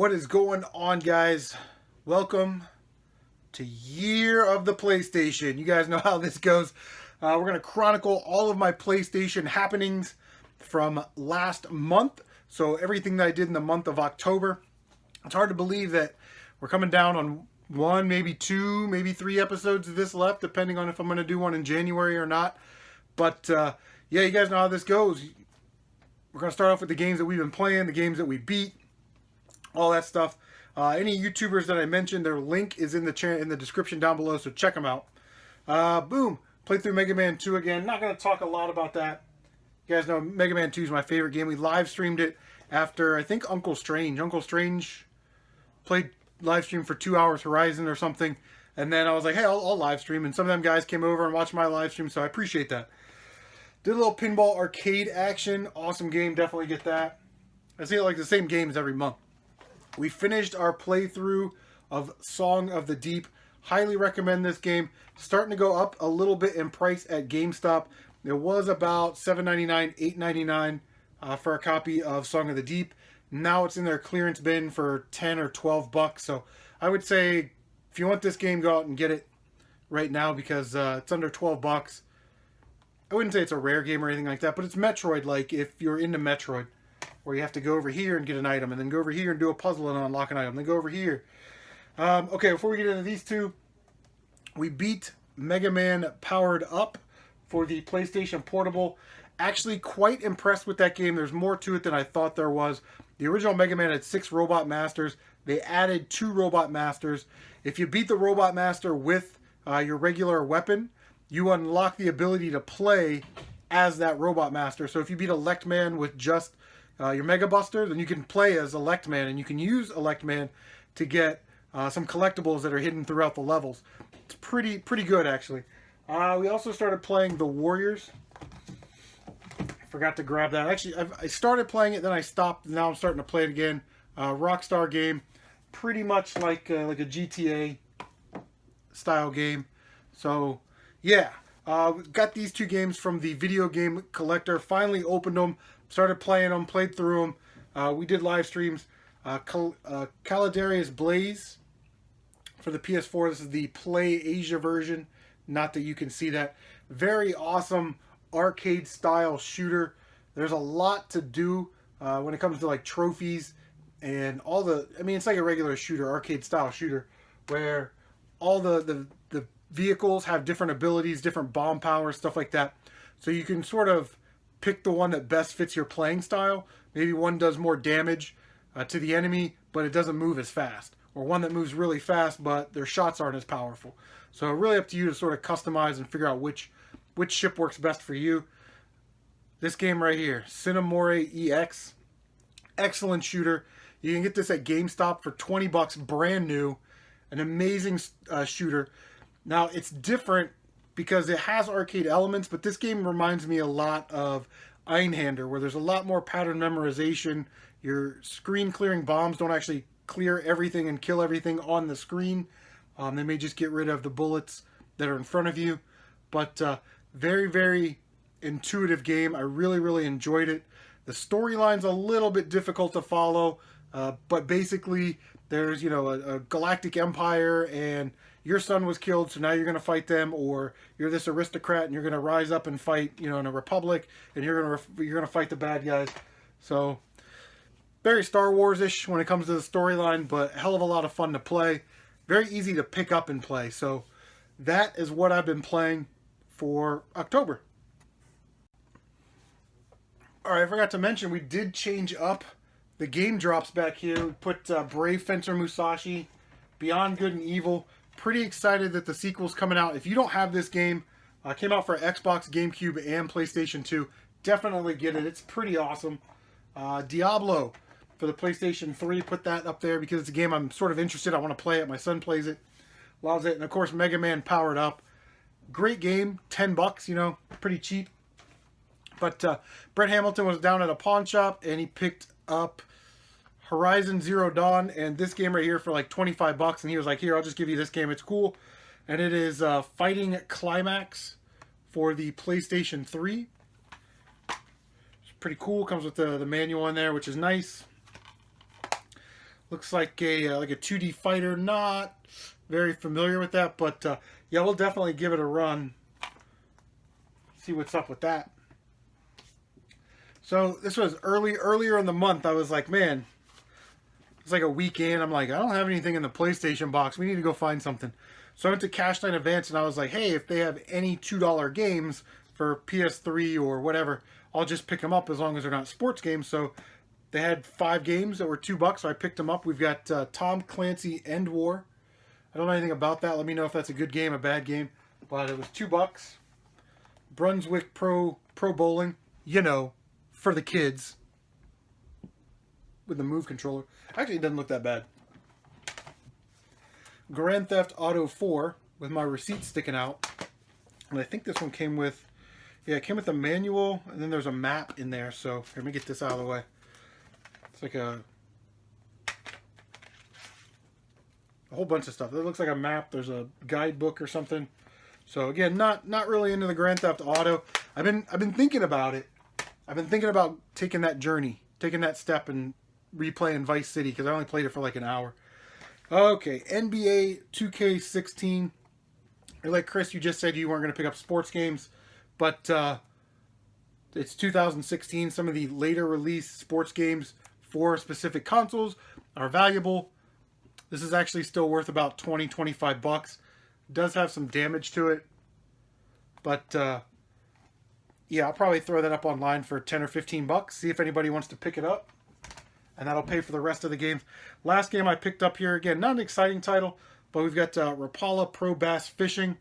What is going on, guys? Welcome to Year of the PlayStation. You guys know how this goes. We're going to chronicle all of my PlayStation happenings from last month. So everything that I did in the month of October. It's hard to believe that we're coming down on one, maybe two, maybe three episodes of this left, depending on if I'm going to do one in January or not. But yeah, you guys know how this goes. We're going to start off with the games that we've been playing, the games that we beat, all that stuff. Any YouTubers that I mentioned, their link is in the description down below, so check them out. Boom. Played through Mega Man 2 again. Not going to talk a lot about that. You guys know Mega Man 2 is my favorite game. We live streamed it after, I think, Uncle Strange. Uncle Strange played live stream for 2 hours Horizon or something. And then I was like, hey, I'll live stream. And some of them guys came over and watched my live stream, so I appreciate that. Did a little pinball arcade action. Awesome game. Definitely get that. I see it like the same games every month. We finished our playthrough of Song of the Deep. Highly recommend this game. Starting to go up a little bit in price at GameStop. It was about $7.99, $8.99 for a copy of Song of the Deep. Now it's in their clearance bin for 10 or 12 bucks. So I would say if you want this game, go out and get it right now because it's under 12 bucks. I wouldn't say it's a rare game or anything like that, but it's Metroid-like if you're into Metroid, where you have to go over here and get an item, and then go over here and do a puzzle and unlock an item, then go over here. Okay, before we get into these two, we beat Mega Man Powered Up for the PlayStation Portable. Actually quite impressed with that game. There's more to it than I thought there was. The original Mega Man had 6 Robot Masters. They added 2 Robot Masters. If you beat the Robot Master with your regular weapon, you unlock the ability to play as that Robot Master. So if you beat Elect Man with just your Mega Buster, then you can play as Elect Man, and you can use Elect Man to get some collectibles that are hidden throughout the levels. It's pretty good, actually. We also started playing The Warriors. I forgot to grab that. Actually, I started playing it, then I stopped. Now I'm starting to play it again. Rockstar game, pretty much like a GTA style game. So yeah, got these two games from the Video Game Collector. Finally opened them, started playing them, played through them. We did live streams. Caladarius Blaze for the PS4. This is the Play Asia version. Not that you can see that. Very awesome arcade style shooter. There's a lot to do when it comes to like trophies and all the. I mean, it's like a regular shooter, arcade style shooter, where all the vehicles have different abilities, different bomb powers, stuff like that. So you can sort of pick the one that best fits your playing style. Maybe one does more damage to the enemy, but it doesn't move as fast. Or one that moves really fast, but their shots aren't as powerful. So really up to you to sort of customize and figure out which ship works best for you. This game right here, Cinemore EX. Excellent shooter. You can get this at GameStop for 20 bucks, brand new. An amazing shooter. Now, it's different because it has arcade elements, but this game reminds me a lot of Einhander, where there's a lot more pattern memorization. Your screen clearing bombs don't actually clear everything and kill everything on the screen. They may just get rid of the bullets that are in front of you. But very, very intuitive game. I really enjoyed it. The storyline's a little bit difficult to follow, but basically there's, a galactic empire and your son was killed, so now you're going to fight them, or you're this aristocrat and you're going to rise up and fight, in a republic, and you're going to fight the bad guys. So very Star Wars-ish when it comes to the storyline, but a hell of a lot of fun to play. Very easy to pick up and play. So that is what I've been playing for October. Alright, I forgot to mention, we did change up the game drops back here. We put Brave Fencer Musashi, Beyond Good and Evil. Pretty excited that the sequel's coming out. If you don't have this game, came out for Xbox, GameCube, and PlayStation 2. Definitely get it. It's pretty awesome. Diablo for the PlayStation 3. Put that up there because it's a game I'm sort of interested. I want to play it. My son plays it. Loves it. And of course, Mega Man Powered Up. Great game. 10 bucks, pretty cheap. But Brett Hamilton was down at a pawn shop and he picked up Horizon Zero Dawn and this game right here for like 25 bucks, and he was like, here, I'll just give you this game, it's cool. And it is Fighting Climax for the PlayStation 3. It's pretty cool, comes with the manual in there, which is nice. Looks like a 2D fighter. Not very familiar with that, but yeah, we'll definitely give it a run. See what's up with that. So this was earlier in the month. I was like, man, it's like a weekend. I'm like, I don't have anything in the PlayStation box. We need to go find something. So I went to Cash Line Advance and I was like, hey, if they have any $2 games for PS3 or whatever, I'll just pick them up as long as they're not sports games. So they had 5 games that were $2, so I picked them up. We've got Tom Clancy End War. I don't know anything about that. Let me know if that's a good game, a bad game. But it was $2. Brunswick Pro Bowling, you know, for the kids with the Move controller. Actually, it doesn't look that bad. Grand Theft Auto 4 with my receipt sticking out. And I think this one came with, yeah, it came with a manual, and then there's a map in there. So let me get this out of the way. It's like a whole bunch of stuff. It looks like a map. There's a guidebook or something. So again, not really into the Grand Theft Auto. I've been thinking about it. I've been thinking about taking that journey, taking that step, and replaying Vice City because I only played it for like an hour. Okay, NBA 2K16. Like Chris, you just said you weren't going to pick up sports games, but it's 2016. Some of the later released sports games for specific consoles are valuable. This is actually still worth about $20-25. It does have some damage to it, but yeah, I'll probably throw that up online for 10 or 15 bucks. See if anybody wants to pick it up, and that'll pay for the rest of the games. Last game I picked up here, again, not an exciting title, but we've got Rapala Pro Bass Fishing,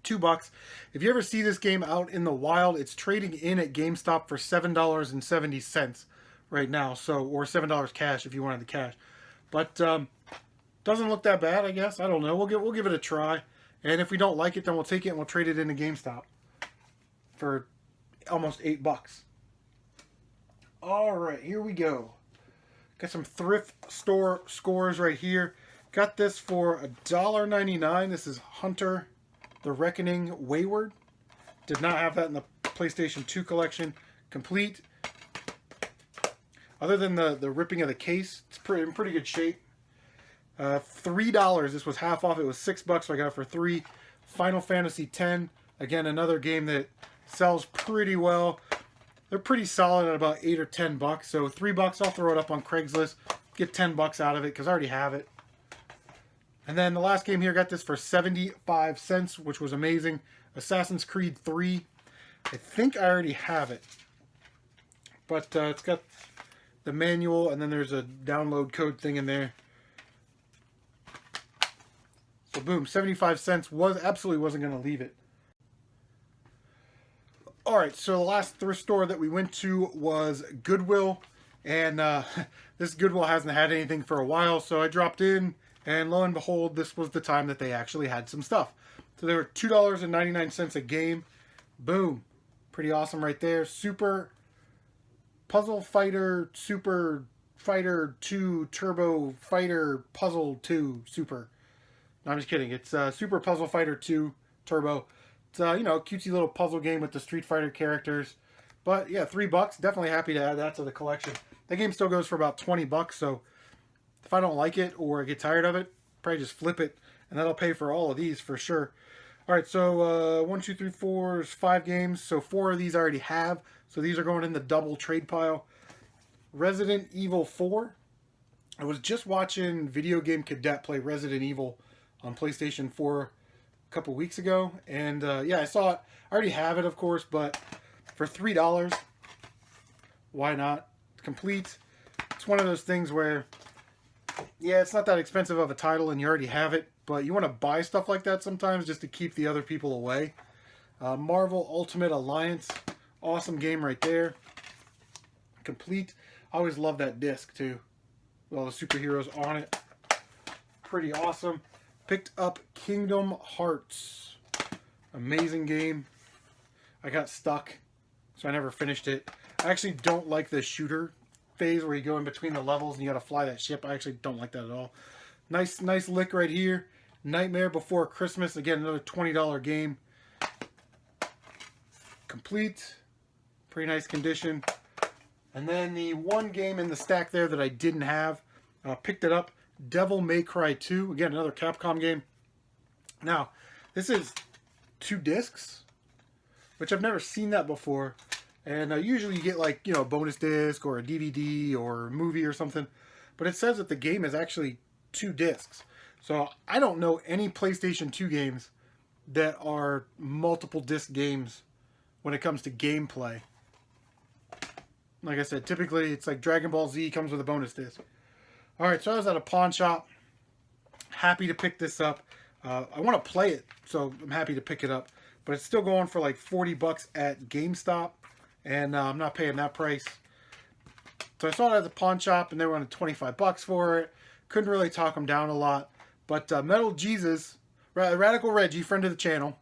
$2. If you ever see this game out in the wild, it's trading in at GameStop for $7.70 right now, so, or $7 cash if you wanted the cash. But doesn't look that bad, I guess. I don't know. We'll give it a try, and if we don't like it, then we'll take it and we'll trade it into GameStop for almost $8. All right, here we go. Got some thrift store scores right here. Got this for $1.99. This is Hunter the Reckoning Wayward. Did not have that in the PlayStation 2 collection. Complete. Other than the ripping of the case, it's in pretty good shape. $3. This was half off. It was $6, so I got it for $3. Final Fantasy X. Again, another game that sells pretty well. They're pretty solid at about $8 or $10. So $3, I'll throw it up on Craigslist. Get $10 out of it because I already have it. And then the last game here, got this for 75 cents, which was amazing. Assassin's Creed 3. I think I already have it. But it's got the manual, and then there's a download code thing in there. So boom, 75 cents. Absolutely wasn't going to leave it. Alright, so the last thrift store that we went to was Goodwill. And this Goodwill hasn't had anything for a while, so I dropped in. And lo and behold, this was the time that they actually had some stuff. So they were $2.99 a game. Boom. Pretty awesome right there. Super Puzzle Fighter, Super Fighter 2, Turbo Fighter Puzzle 2, Super. No, I'm just kidding. It's Super Puzzle Fighter 2, Turbo. It's, you know, a cutesy little puzzle game with the Street Fighter characters. But, yeah, $3. Definitely happy to add that to the collection. The game still goes for about $20, so if I don't like it or I get tired of it, probably just flip it, and that'll pay for all of these for sure. All right, so 1, 2, 3, 4 is 5 games. So 4 of these I already have. So these are going in the double trade pile. Resident Evil 4. I was just watching Video Game Cadet play Resident Evil on PlayStation 4 a couple weeks ago. And yeah, I saw it. I already have it, of course, but for $3, why not? It's complete. It's one of those things where, yeah, it's not that expensive of a title and you already have it, but you want to buy stuff like that sometimes just to keep the other people away. Marvel Ultimate Alliance. Awesome game right there. Complete. I always love that disc too. With all the superheroes on it. Pretty awesome. Picked up Kingdom Hearts. Amazing game. I got stuck, so I never finished it. I actually don't like the shooter phase where you go in between the levels and you got to fly that ship. I actually don't like that at all. Nice lick right here. Nightmare Before Christmas. Again, another $20 game. Complete. Pretty nice condition. And then the one game in the stack there that I didn't have, Picked it up. Devil May Cry 2. Again, another Capcom game. Now, this is 2 discs, which I've never seen that before. And usually you get like, you know, a bonus disc or a DVD or a movie or something. But it says that the game is actually 2 discs. So I don't know any PlayStation 2 games that are multiple disc games when it comes to gameplay. Like I said, typically it's like Dragon Ball Z comes with a bonus disc. Alright, so I was at a pawn shop. Happy to pick this up. I want to play it, so I'm happy to pick it up. But it's still going for like 40 bucks at GameStop. And I'm not paying that price. So I saw it at the pawn shop, and they were on 25 bucks for it. Couldn't really talk them down a lot. But Metal Jesus, Radical Reggie, friend of the channel,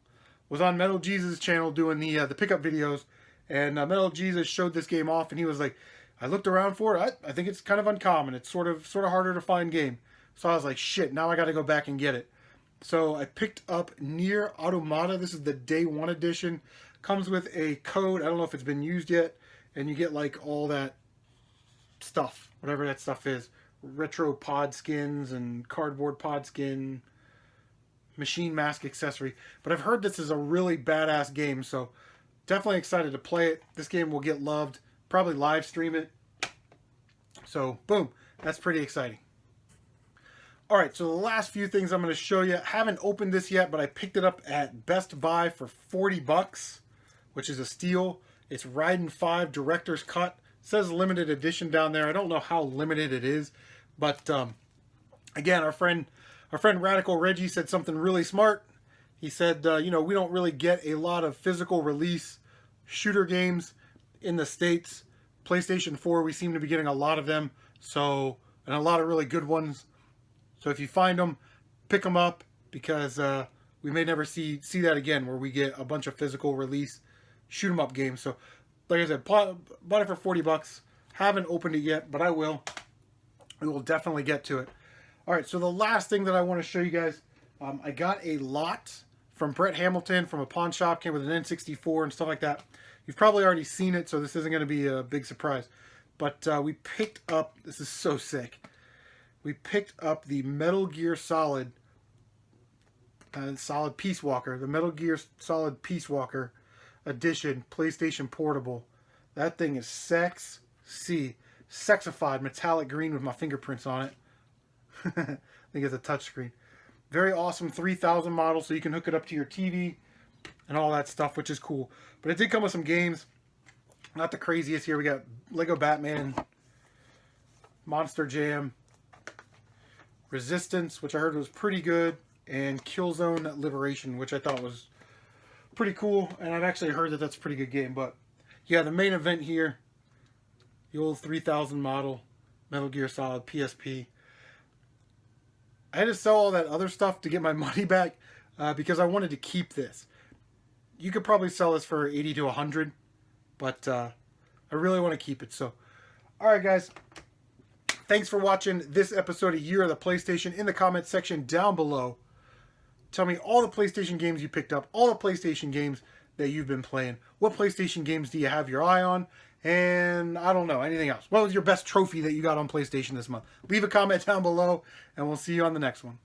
was on Metal Jesus' channel doing the pickup videos. And Metal Jesus showed this game off, and he was like, I looked around for it. I think it's kind of uncommon. It's sort of harder to find game. So I was like, shit, now I got to go back and get it. So I picked up Nier Automata. This is the Day 1 edition. Comes with a code. I don't know if it's been used yet. And you get like all that stuff, whatever that stuff is. Retro pod skins and cardboard pod skin, machine mask accessory. But I've heard this is a really badass game, so definitely excited to play it. This game will get loved. Probably live stream it. So boom, that's pretty exciting. Alright, so the last few things I'm going to show you. Haven't opened this yet, but I picked it up at Best Buy for 40 bucks, which is a steal. It's Raiden 5 Director's Cut. It says limited edition down there. I don't know how limited it is, but again, our friend Radical Reggie said something really smart. He said, you know, we don't really get a lot of physical release shooter games in the States. PlayStation 4, we seem to be getting a lot of them, so, and a lot of really good ones. So if you find them, pick them up, because we may never see that again, where we get a bunch of physical release shoot 'em up games. So like I said, bought it for 40 bucks. Haven't opened it yet, but I will. We will definitely get to it. All right, so the last thing that I want to show you guys, I got a lot from Brett Hamilton from a pawn shop. Came with an N64 and stuff like that. You've probably already seen it, so this isn't going to be a big surprise. But we picked up, this is so sick. We picked up the Metal Gear Solid Peace Walker. The Metal Gear Solid Peace Walker Edition PlayStation Portable. That thing is sexy. Sexified metallic green with my fingerprints on it. I think it's a touchscreen. Very awesome 3000 model, so you can hook it up to your TV and all that stuff, which is cool. But it did come with some games. Not the craziest here. We got Lego Batman, Monster Jam, Resistance, which I heard was pretty good, and Killzone Liberation, which I thought was pretty cool. And I've actually heard that that's a pretty good game. But yeah, the main event here, the old 3000 model Metal Gear Solid PSP. I had to sell all that other stuff to get my money back because I wanted to keep this. You could probably sell this for 80 to 100, but I really want to keep it. So, all right, guys. Thanks for watching this episode of Year of the PlayStation. In the comment section down below, tell me all the PlayStation games you picked up, all the PlayStation games that you've been playing. What PlayStation games do you have your eye on? And I don't know, anything else. What was your best trophy that you got on PlayStation this month? Leave a comment down below, and we'll see you on the next one.